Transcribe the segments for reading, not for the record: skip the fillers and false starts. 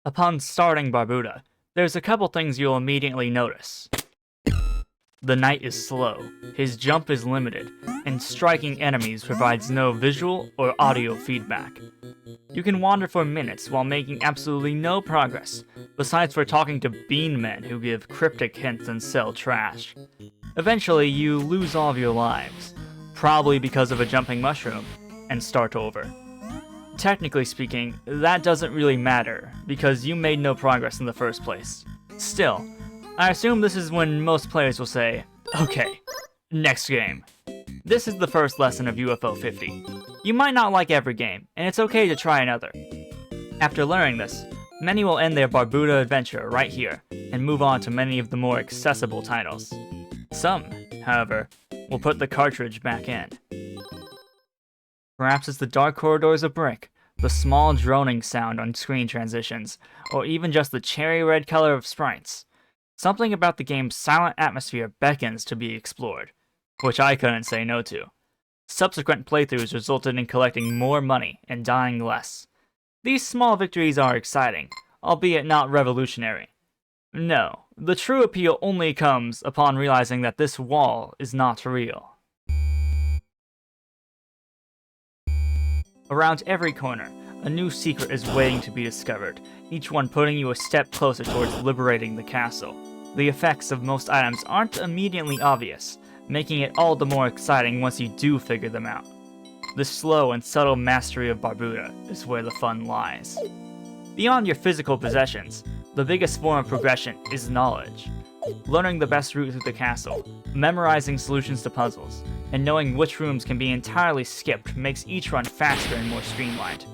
Upon starting Barbuta, there's a couple things you'll immediately notice. The knight is slow, his jump is limited, and striking enemies provides no visual or audio feedback. You can wander for minutes while making absolutely no progress, besides for talking to bean men who give cryptic hints and sell trash. Eventually, you lose all of your lives, probably because of a jumping mushroom, and start over. Technically speaking, that doesn't really matter, because you made no progress in the first place. Still, I assume this is when most players will say, okay, next game. This is the first lesson of UFO 50. You might not like every game, and it's okay to try another. After learning this, many will end their Barbuta adventure right here, and move on to many of the more accessible titles. Some, however, will put the cartridge back in. Perhaps it's the dark corridors of brick, the small droning sound on screen transitions, or even just the cherry red color of sprites. Something about the game's silent atmosphere beckons to be explored, which I couldn't say no to. Subsequent playthroughs resulted in collecting more money and dying less. These small victories are exciting, albeit not revolutionary. No, the true appeal only comes upon realizing that this wall is not real. Around every corner, a new secret is waiting to be discovered, each one putting you a step closer towards liberating the castle. The effects of most items aren't immediately obvious, making it all the more exciting once you do figure them out. The slow and subtle mastery of Barbuta is where the fun lies. Beyond your physical possessions, the biggest form of progression is knowledge. Learning the best route through the castle, memorizing solutions to puzzles, and knowing which rooms can be entirely skipped makes each run faster and more streamlined.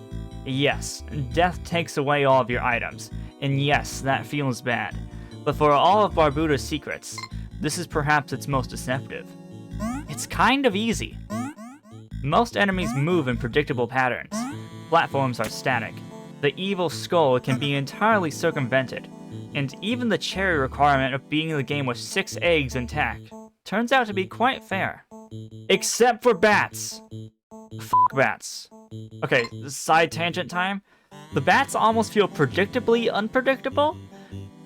Yes, death takes away all of your items, and yes, that feels bad. But for all of Barbuta's secrets, this is perhaps its most deceptive. It's kind of easy. Most enemies move in predictable patterns. Platforms are static. The evil skull can be entirely circumvented, and even the cherry requirement of beating the game with 6 eggs intact turns out to be quite fair. Except for bats. Fuck bats. Okay, side tangent time. The bats almost feel predictably unpredictable.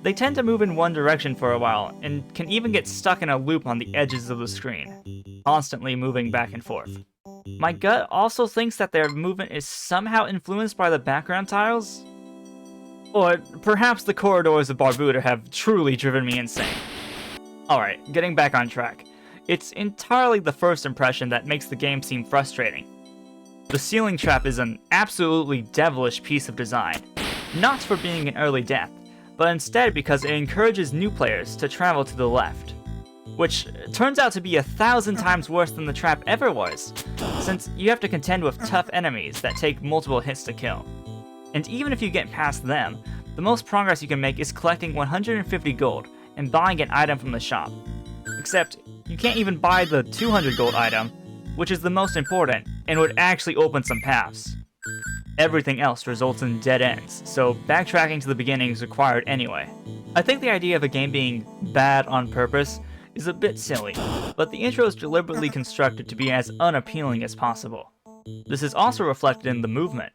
They tend to move in one direction for a while, and can even get stuck in a loop on the edges of the screen, constantly moving back and forth. My gut also thinks that their movement is somehow influenced by the background tiles. Or perhaps the corridors of Barbuta have truly driven me insane. Alright, getting back on track. It's entirely the first impression that makes the game seem frustrating. The ceiling trap is an absolutely devilish piece of design, not for being an early death, but instead because it encourages new players to travel to the left. Which turns out to be 1,000 times worse than the trap ever was, since you have to contend with tough enemies that take multiple hits to kill. And even if you get past them, the most progress you can make is collecting 150 gold and buying an item from the shop. Except, you can't even buy the 200 gold item, which is the most important and would actually open some paths. Everything else results in dead ends, so backtracking to the beginning is required anyway. I think the idea of a game being bad on purpose is a bit silly, but the intro is deliberately constructed to be as unappealing as possible. This is also reflected in the movement.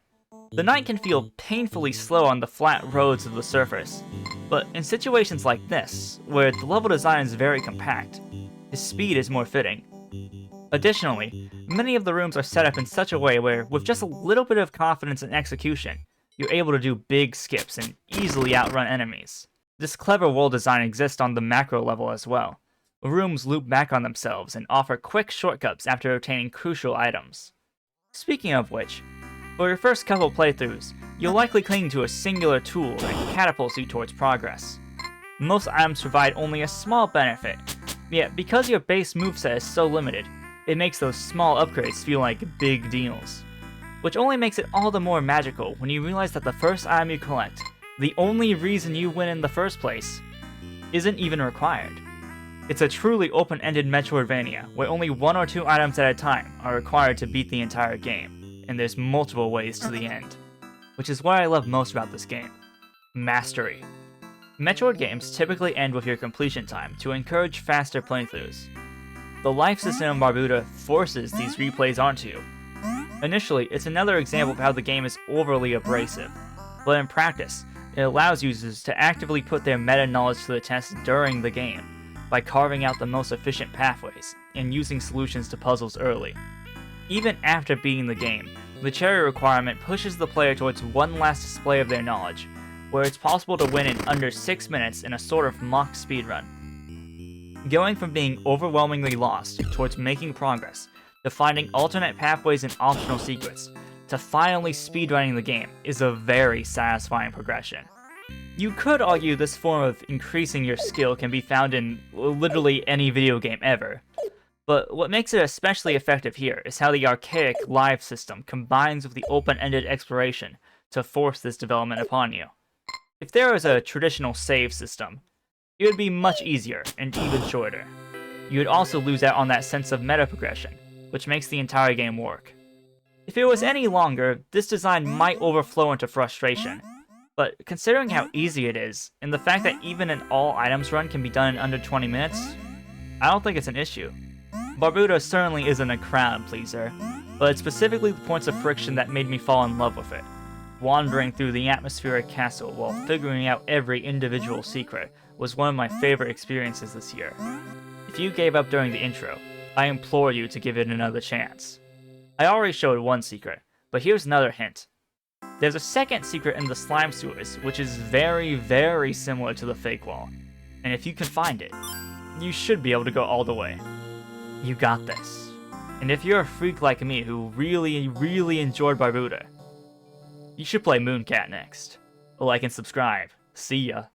The knight can feel painfully slow on the flat roads of the surface, but in situations like this, where the level design is very compact, his speed is more fitting. Additionally, many of the rooms are set up in such a way where, with just a little bit of confidence and execution, you're able to do big skips and easily outrun enemies. This clever world design exists on the macro level as well. Rooms loop back on themselves and offer quick shortcuts after obtaining crucial items. Speaking of which, for your first couple playthroughs, you'll likely cling to a singular tool that catapults you towards progress. Most items provide only a small benefit, yet because your base moveset is so limited, it makes those small upgrades feel like big deals. Which only makes it all the more magical when you realize that the first item you collect, the only reason you win in the first place, isn't even required. It's a truly open-ended Metroidvania, where only 1 or 2 items at a time are required to beat the entire game, and there's multiple ways to the end. Which is what I love most about this game. Mastery. Metroid games typically end with your completion time to encourage faster playthroughs. The life system in Barbuta forces these replays onto you. Initially, it's another example of how the game is overly abrasive, but in practice, It allows users to actively put their meta-knowledge to the test during the game, by carving out the most efficient pathways, and using solutions to puzzles early. Even after beating the game, the cherry requirement pushes the player towards one last display of their knowledge, where it's possible to win in under 6 minutes in a sort of mock speedrun. Going from being overwhelmingly lost towards making progress, to finding alternate pathways and optional secrets, to finally speedrunning the game is a very satisfying progression. You could argue this form of increasing your skill can be found in literally any video game ever, but what makes it especially effective here is how the archaic live system combines with the open-ended exploration to force this development upon you. If there was a traditional save system, it would be much easier and even shorter. You would also lose out on that sense of meta progression, which makes the entire game work. If it was any longer, this design might overflow into frustration, but considering how easy it is, and the fact that even an all items run can be done in under 20 minutes, I don't think it's an issue. Barbuta certainly isn't a crowd pleaser, but it's specifically the points of friction that made me fall in love with it. Wandering through the atmospheric castle while figuring out every individual secret was one of my favorite experiences this year. If you gave up during the intro, I implore you to give it another chance. I already showed one secret, but here's another hint. There's a second secret in the slime sewers, which is very, very similar to the fake wall, and if you can find it, you should be able to go all the way. You got this. And if you're a freak like me who really, really enjoyed Barbuta, you should play Mooncat next. Like and subscribe. See ya.